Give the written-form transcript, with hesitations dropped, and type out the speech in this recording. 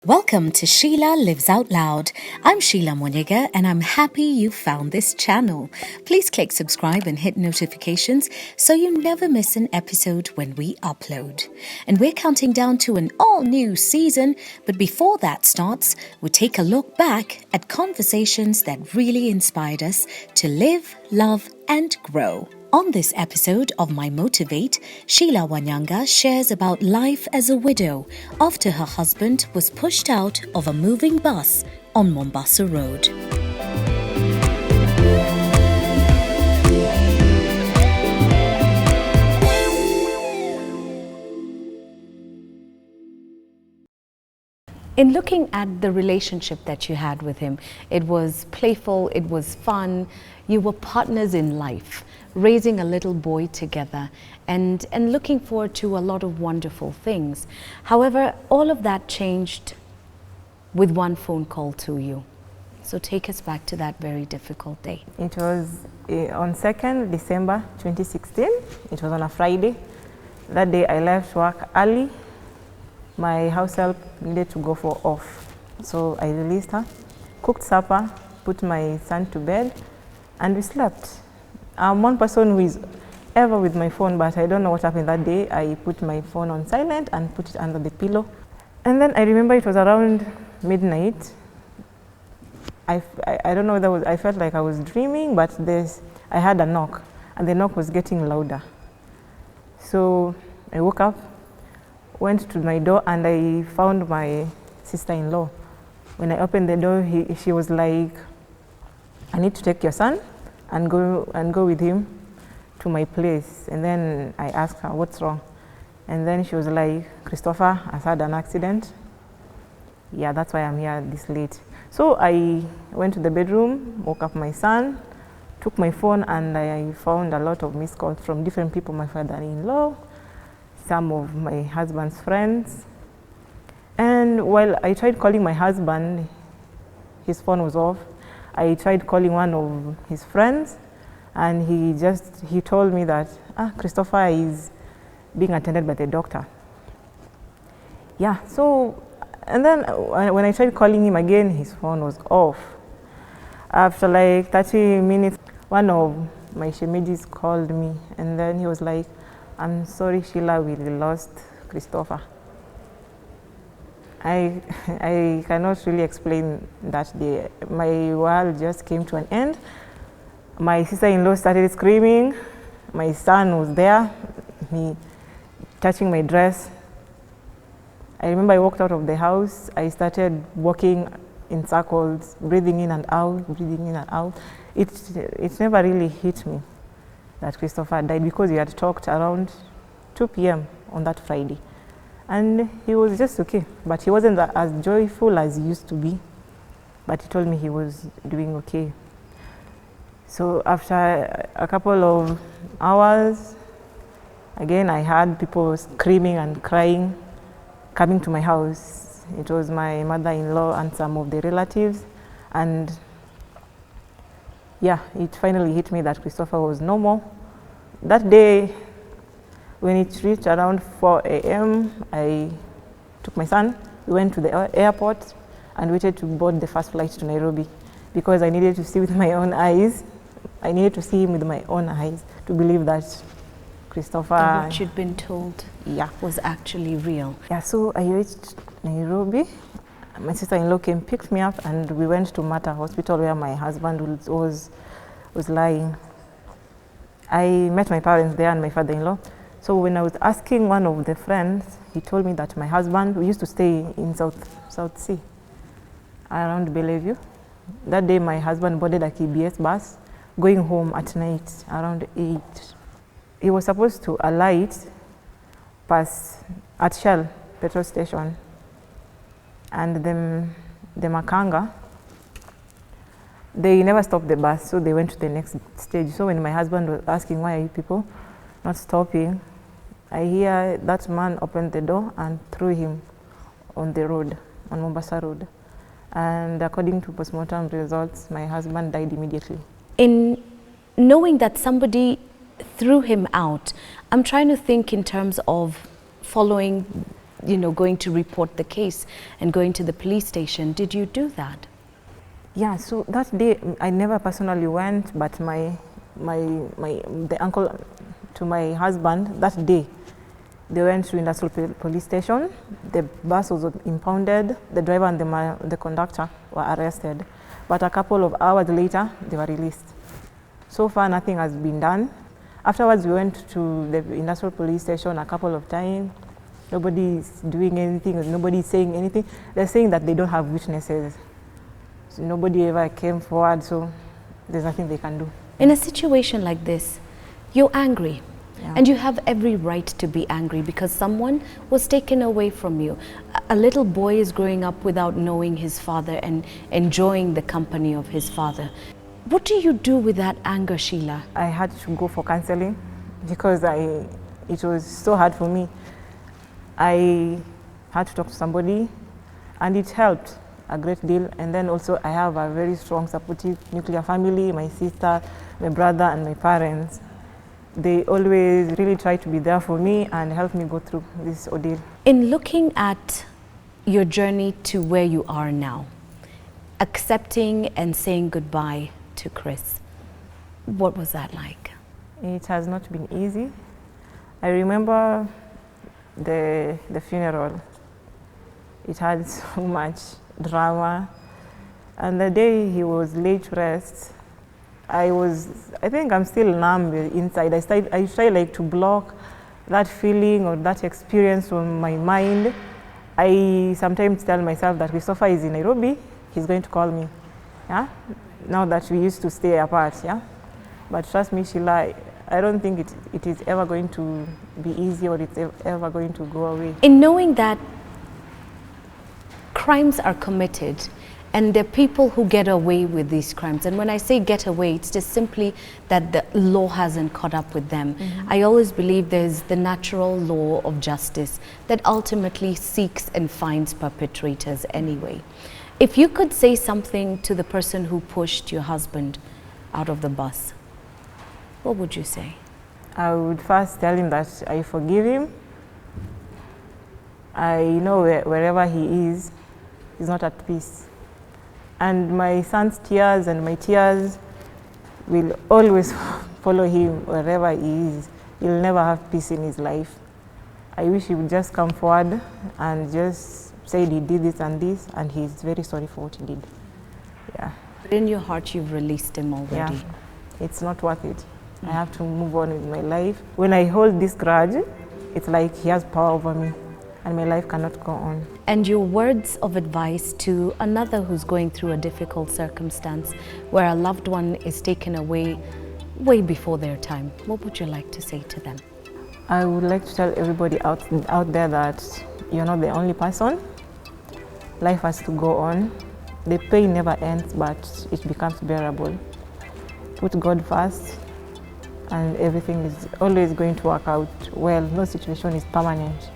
Welcome to Sheila Lives Out Loud. I'm Sheila Wanyanga and I'm happy you found this channel. Please click subscribe and hit notifications so you never miss an episode when we upload. And we're counting down to an all-new season, but before that starts, we take a look back at conversations that really inspired us to live, love and grow. On this episode of My Motivate, Sheila Wanyanga shares about life as a widow after her husband was pushed out of a moving bus on Mombasa Road. In looking at the relationship that you had with him, it was playful, it was fun, you were partners in life, raising a little boy together and looking forward to a lot of wonderful things. However, all of that changed with one phone call to you. So take us back to that very difficult day. It was on 2nd December 2016. It was on a Friday. That day I left work early. My house help needed to go for off. So I released her, cooked supper, put my son to bed, and we slept. I'm one person who is ever with my phone, but I don't know what happened that day. I put my phone on silent and put it under the pillow. And then I remember it was around midnight. I don't know, I felt like I was dreaming, but I had a knock, and the knock was getting louder. So I woke up, went to my door, and I found my sister-in-law. When I opened the door, she was like, I need to take your son and go with him to my place. And then I asked her, what's wrong? And then she was like, Christopher has had an accident. Yeah, that's why I'm here this late. So I went to the bedroom, woke up my son, took my phone, and I found a lot of missed calls from different people, my father-in-law, some of my husband's friends. And while I tried calling my husband, his phone was off. I tried calling one of his friends, and he told me that Christopher is being attended by the doctor. Yeah, so, and then when I tried calling him again, his phone was off. After like 30 minutes, one of my shemedis called me, and then he was like, I'm sorry, Sheila, we lost Christopher. I cannot really explain that day. My world just came to an end. My sister-in-law started screaming. My son was there, he touching my dress. I remember I walked out of the house. I started walking in circles, breathing in and out, breathing in and out. It never really hit me that Christopher died, because we had talked around 2 p.m. on that Friday. And he was just okay, but he wasn't as joyful as he used to be. But he told me he was doing okay. So after a couple of hours, again I heard people screaming and crying, coming to my house. It was my mother-in-law and some of the relatives. And yeah, it finally hit me that Christopher was no more. That day, when it reached around 4 a.m., I took my son, we went to the airport and waited to board the first flight to Nairobi, because I needed to see with my own eyes. I needed to see him with my own eyes to believe that Christopher... And what you'd been told was actually real. Yeah, so I reached Nairobi. My sister-in-law came, picked me up, and we went to Mata Hospital where my husband was lying. I met my parents there and my father-in-law. So when I was asking one of the friends, he told me that my husband, we used to stay in South Sea, around Bellevue. That day my husband boarded a KBS bus, going home at night, around 8. He was supposed to alight at Shell petrol station. And the Makanga, they never stopped the bus, so they went to the next stage. So when my husband was asking, why are you people not stopping, I hear that man opened the door and threw him on the road, on Mombasa Road. And according to postmortem results, my husband died immediately. In knowing that somebody threw him out, I'm trying to think in terms of following going to report the case and going to the police station. Did you do that? Yeah, so that day I never personally went, but the uncle to my husband, that day they went to Industrial Police Station. The bus was impounded. The driver and the conductor were arrested. But a couple of hours later, they were released. So far, nothing has been done. Afterwards, we went to the Industrial Police Station a couple of times. Nobody is doing anything. Nobody is saying anything. They're saying that they don't have witnesses. So nobody ever came forward, so there's nothing they can do. In a situation like this, you're angry. Yeah. And you have every right to be angry because someone was taken away from you. A little boy is growing up without knowing his father and enjoying the company of his father. What do you do with that anger, Sheila? I had to go for counseling because it was so hard for me. I had to talk to somebody and it helped a great deal. And then also I have a very strong supportive nuclear family, my sister, my brother and my parents. They always really try to be there for me and help me go through this ordeal. In looking at your journey to where you are now, accepting and saying goodbye to Chris, what was that like? It has not been easy. I remember the funeral. It had so much drama. And the day he was laid to rest, I think I'm still numb inside. I try like to block that feeling or that experience from my mind. I sometimes tell myself that Christopher is in Nairobi, he's going to call me. Yeah? Now that we used to stay apart, yeah? But trust me, Sheila, I don't think it is ever going to be easy or it's ever going to go away. In knowing that crimes are committed, and there are people who get away with these crimes. And when I say get away, it's just simply that the law hasn't caught up with them. Mm-hmm. I always believe there's the natural law of justice that ultimately seeks and finds perpetrators anyway. If you could say something to the person who pushed your husband out of the bus, what would you say? I would first tell him that I forgive him. I know wherever he is, he's not at peace. And my son's tears and my tears will always follow him wherever he is. He'll never have peace in his life. I wish he would just come forward and just say he did this, and he's very sorry for what he did. Yeah. But in your heart, you've released him already. Yeah. It's not worth it. I have to move on with my life. When I hold this grudge, it's like he has power over me and my life cannot go on. And your words of advice to another who's going through a difficult circumstance where a loved one is taken away way before their time, what would you like to say to them? I would like to tell everybody out there that you're not the only person. Life has to go on. The pain never ends, but it becomes bearable. Put God first, and everything is always going to work out well. No situation is permanent.